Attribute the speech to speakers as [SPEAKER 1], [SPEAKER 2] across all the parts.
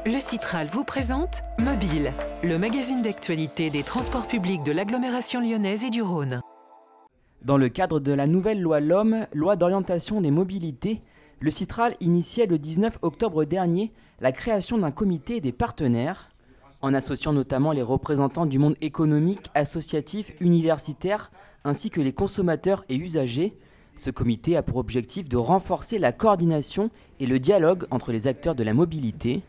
[SPEAKER 1] Le Citral vous présente Mobile, le magazine d'actualité des transports publics de l'agglomération lyonnaise et du Rhône.
[SPEAKER 2] Dans le cadre de la nouvelle loi LOM, loi d'orientation des mobilités, le Citral initiait le 19 octobre dernier la création d'un comité des partenaires, en associant notamment les représentants du monde économique, associatif, universitaire, ainsi que les consommateurs et usagers. Ce comité a pour objectif de renforcer la coordination et le dialogue entre les acteurs de la mobilité.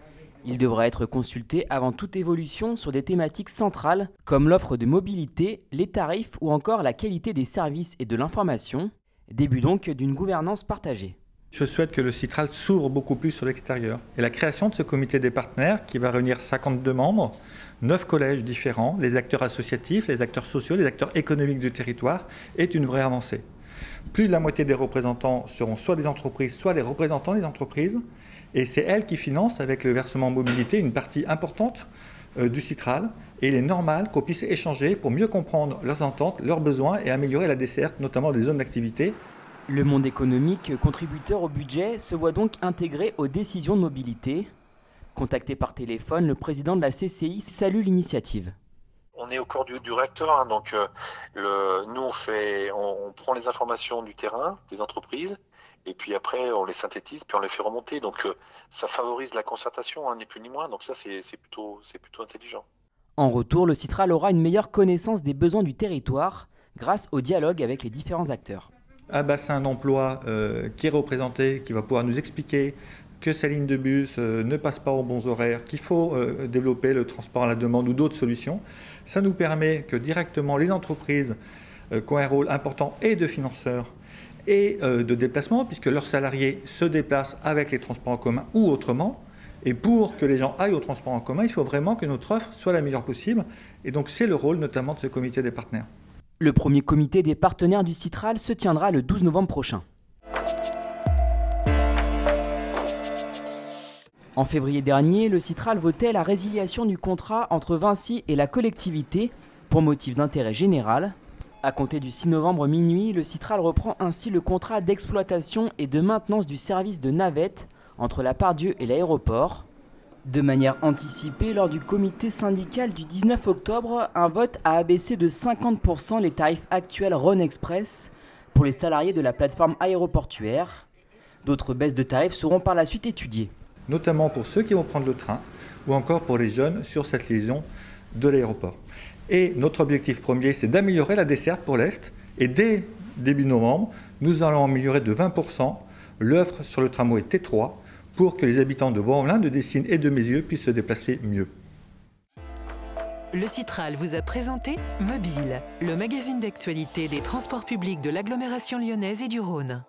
[SPEAKER 2] Il devra être consulté avant toute évolution sur des thématiques centrales comme l'offre de mobilité, les tarifs ou encore la qualité des services et de l'information. Début donc d'une gouvernance partagée.
[SPEAKER 3] Je souhaite que le Citral s'ouvre beaucoup plus sur l'extérieur. Et la création de ce comité des partenaires, qui va réunir 52 membres, 9 collèges différents, les acteurs associatifs, les acteurs sociaux, les acteurs économiques du territoire, est une vraie avancée. Plus de la moitié des représentants seront soit des entreprises, soit les représentants des entreprises. Et c'est elles qui financent, avec le versement mobilité, une partie importante du Citral. Et il est normal qu'on puisse échanger pour mieux comprendre leurs attentes, leurs besoins et améliorer la desserte, notamment des zones d'activité.
[SPEAKER 2] Le monde économique, contributeur au budget, se voit donc intégré aux décisions de mobilité. Contacté par téléphone, le président de la CCI salue l'initiative.
[SPEAKER 4] On est au cœur du réacteur, donc nous on prend les informations du terrain, des entreprises, et puis après on les synthétise, puis on les fait remonter. Donc ça favorise la concertation, ni plus ni moins. Donc ça c'est plutôt intelligent.
[SPEAKER 2] En retour, le Citral aura une meilleure connaissance des besoins du territoire grâce au dialogue avec les différents acteurs.
[SPEAKER 3] Un bassin d'emploi qui est représenté, qui va pouvoir nous expliquer que ces lignes de bus ne passent pas aux bons horaires, qu'il faut développer le transport à la demande ou d'autres solutions. Ça nous permet que directement les entreprises qui ont un rôle important et de financeurs et de déplacement, puisque leurs salariés se déplacent avec les transports en commun ou autrement. Et pour que les gens aillent au transport en commun, il faut vraiment que notre offre soit la meilleure possible. Et donc c'est le rôle notamment de ce comité des partenaires.
[SPEAKER 2] Le premier comité des partenaires du Citral se tiendra le 12 novembre prochain. En février dernier, le Citral votait la résiliation du contrat entre Vinci et la collectivité pour motif d'intérêt général. À compter du 6 novembre minuit, le Citral reprend ainsi le contrat d'exploitation et de maintenance du service de navette entre la Part-Dieu et l'aéroport. De manière anticipée, lors du comité syndical du 19 octobre, un vote a abaissé de 50% les tarifs actuels Rhône Express pour les salariés de la plateforme aéroportuaire. D'autres baisses de tarifs seront par la suite étudiées.
[SPEAKER 3] Notamment pour ceux qui vont prendre le train ou encore pour les jeunes sur cette liaison de l'aéroport. Et notre objectif premier, c'est d'améliorer la desserte pour l'Est. Et dès début novembre, nous allons améliorer de 20% l'offre sur le tramway T3 pour que les habitants de Vaux-en-Velin, de Dessines et de Mézieux puissent se déplacer mieux.
[SPEAKER 1] Le Citral vous a présenté Mobile, le magazine d'actualité des transports publics de l'agglomération lyonnaise et du Rhône.